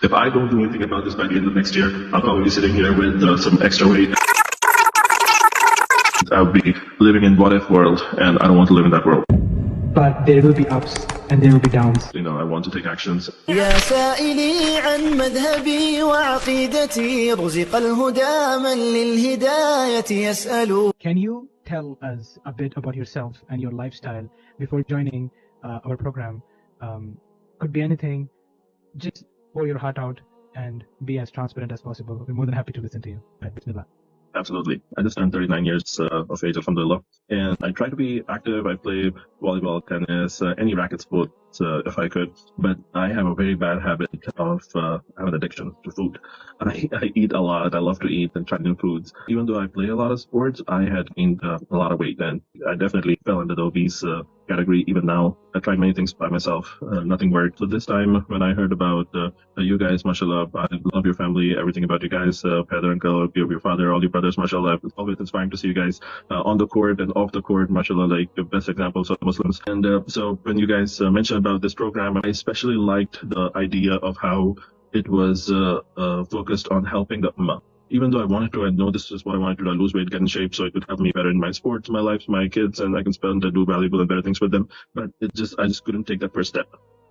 If I don't do anything about this by the end of next year, I'll probably be sitting here with some extra weight. I'll be living in what if world, and I don't want to live in that world. But there will be ups and there will be downs. I want to take actions. يا سائلي عن مذهبي وعقيدتي رزق الهدى من للهداية يسأل. Can you tell us a bit about yourself and your lifestyle before joining our program? Could be anything. Just pour your heart out and be as transparent as possible. We're more than happy to listen to you. Right, bismillah. Absolutely. I just turned 39 years of age, alhamdulillah. And I try to be active. I play volleyball, tennis, any racket sport if I could. But I have a very bad habit of, I have an addiction to food. I eat a lot. I love to eat and try new foods. Even though I play a lot of sports, I had gained a lot of weight. And I definitely fell into the obese category. Even now, I tried many things by myself. Nothing worked. So this time when I heard about you guys, mashallah, I love your family, everything about you guys, father, uncle, your father, all your brothers, mashallah. It's always inspiring to see you guys on the court and off the court, mashallah, like the best examples of Muslims. And so when you guys mentioned about this program, I especially liked the idea of how it was focused on helping the ummah. Even though I know this is what I wanted to do, lose weight, get in shape, so it would help me better in my sports, my life, my kids, and I can spend and do valuable and better things with them. But I just couldn't take that first step.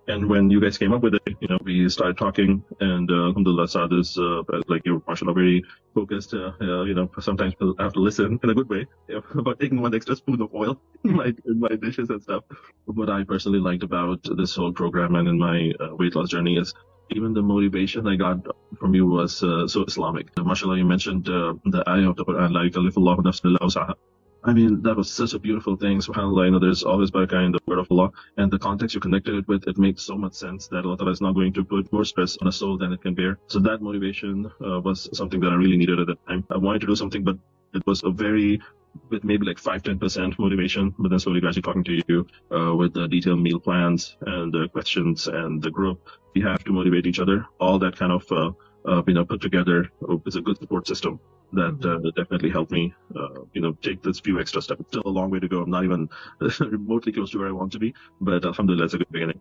And when you guys came up with it, we started talking, and alhamdulillah, saw this, like you're, mashallah, very focused. Sometimes I have to listen in a good way about taking one extra spoon of oil in my dishes and stuff. What I personally liked about this whole program and in my weight loss journey is even the motivation I got from you was so Islamic. Mashallah, you mentioned the ayah of the Quran, la yukallifullahu nafsan illa wus'aha. I mean, that was such a beautiful thing. SubhanAllah, there's always barakah in the word of Allah, and the context you connected it with, it makes so much sense that Allah Ta'ala is not going to put more stress on a soul than it can bear. So that motivation was something that I really needed at that time. I wanted to do something, but it was with maybe like 5-10% motivation, but then slowly gradually talking to you with the detailed meal plans and the questions and the group. We have to motivate each other. All that kind of put together is a good support system that definitely helped me take this few extra steps. It's still a long way to go. I'm not even remotely close to where I want to be, but alhamdulillah, it's a good beginning.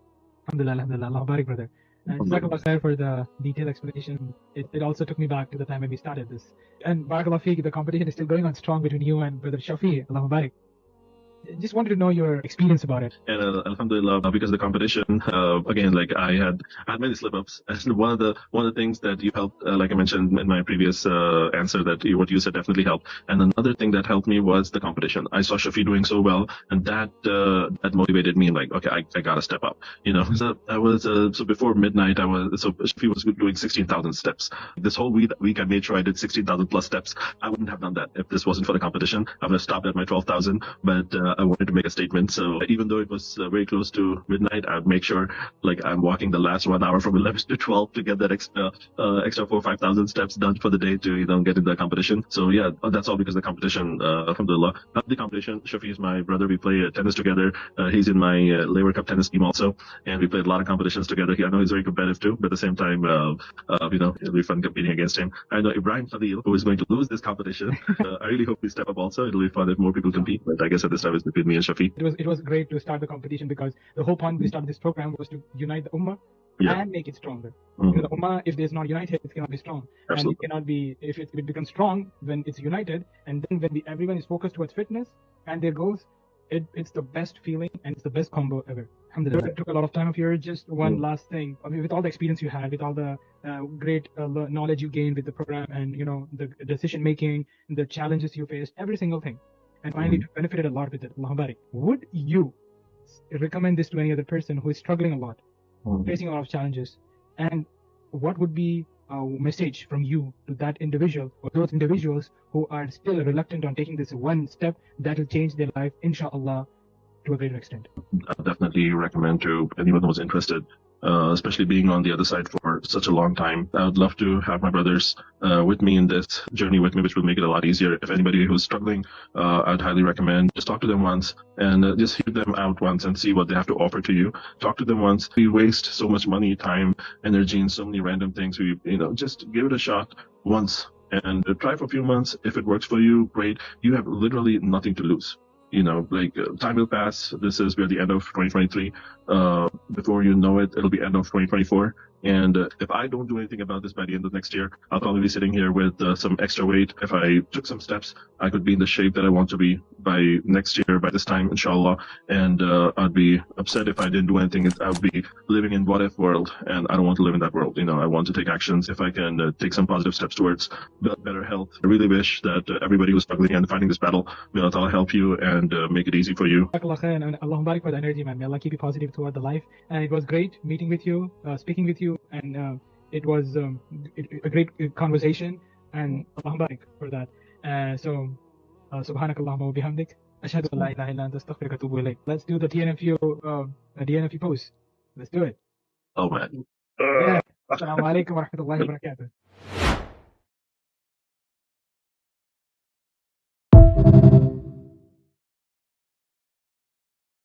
Alhamdulillah, Allah Barik, brother. And Barakallah khair for the detailed explanation. It also took me back to the time when we started this. And Barakallah Feek, the competition is still going on strong between you and Brother Shafi. Allah Barik. Just wanted to know your experience about it. And alhamdulillah, because the competition, again, like I had many slip-ups. And one of the things that you helped, like I mentioned in my previous answer, what you said definitely helped. And another thing that helped me was the competition. I saw Shafi doing so well, and that motivated me. Like, okay, I gotta step up. So I was so before midnight, Shafi was doing 16,000 steps. This whole week I made sure I did 16,000 plus steps. I wouldn't have done that if this wasn't for the competition. I would have stopped at my 12,000, but I wanted to make a statement. So even though it was very close to midnight, I'd make sure like I'm walking the last 1 hour from 11 to 12 to get that extra 4,000 or 5,000 steps done for the day to get in the competition. So yeah, that's all because of the competition. Alhamdulillah. Not the competition. Shafi is my brother. We play tennis together. He's in my Labour Cup tennis team also, and we played a lot of competitions together. I know he's very competitive too, but at the same time, it'll be fun competing against him. I know Ibrahim Khalil, who is going to lose this competition. I really hope we step up also. It'll be fun if more people compete, but I guess at this time it's between me and Shafi. It was great to start the competition because the whole point we started this program was to unite the ummah and make it stronger. Mm-hmm. The ummah, if there's not united, it cannot be strong. Absolutely. And it cannot be, if it becomes strong when it's united, and then when everyone is focused towards fitness and their goals, it's the best feeling and it's the best combo ever. Alhamdulillah. It took a lot of time of yours. Just one last thing. I mean, with all the experience you had, with all the great knowledge you gained with the program and, the decision making, the challenges you faced, every single thing. And finally, you benefited a lot with it. Allah Barik. Would you recommend this to any other person who is struggling a lot, facing a lot of challenges? And what would be a message from you to that individual or those individuals who are still reluctant on taking this one step that will change their life, inshallah, to a greater extent? I'll definitely recommend to anyone who's interested, especially being on the other side for such a long time. I would love to have my brothers with me in this journey with me, which will make it a lot easier. If anybody who's struggling, I'd highly recommend just talk to them once and just hear them out once and see what they have to offer to you. Talk to them once. We waste so much money, time, energy in so many random things. Just give it a shot once and try for a few months. If it works for you, great. You have literally nothing to lose. time will pass. This is we're the end of 2023. Before you know it, it'll be end of 2024. And if I don't do anything about this by the end of next year, I'll probably be sitting here with some extra weight. If I took some steps, I could be in the shape that I want to be by next year, by this time, inshallah. And I'd be upset if I didn't do anything. I would be living in what if world, and I don't want to live in that world. I want to take actions. If I can take some positive steps towards better health, I really wish that everybody who's struggling and fighting this battle, may Allah help you and make it easy for you. Allah khair, and Allah barik for the energy, man. May Allah keep you positive toward the life. And it was great meeting with you, speaking with you, and it was a great conversation. And Allah barik for that. So, subhanakallahumma wa bihamdik. Ashhadu an la ilaha illa anta astaghfiruka wa atubu ilayk. Let's do the DNFU pose. Let's do it. Oh man. Yeah. Assalamu alaikum wa rahmatullahi wa barakatuh.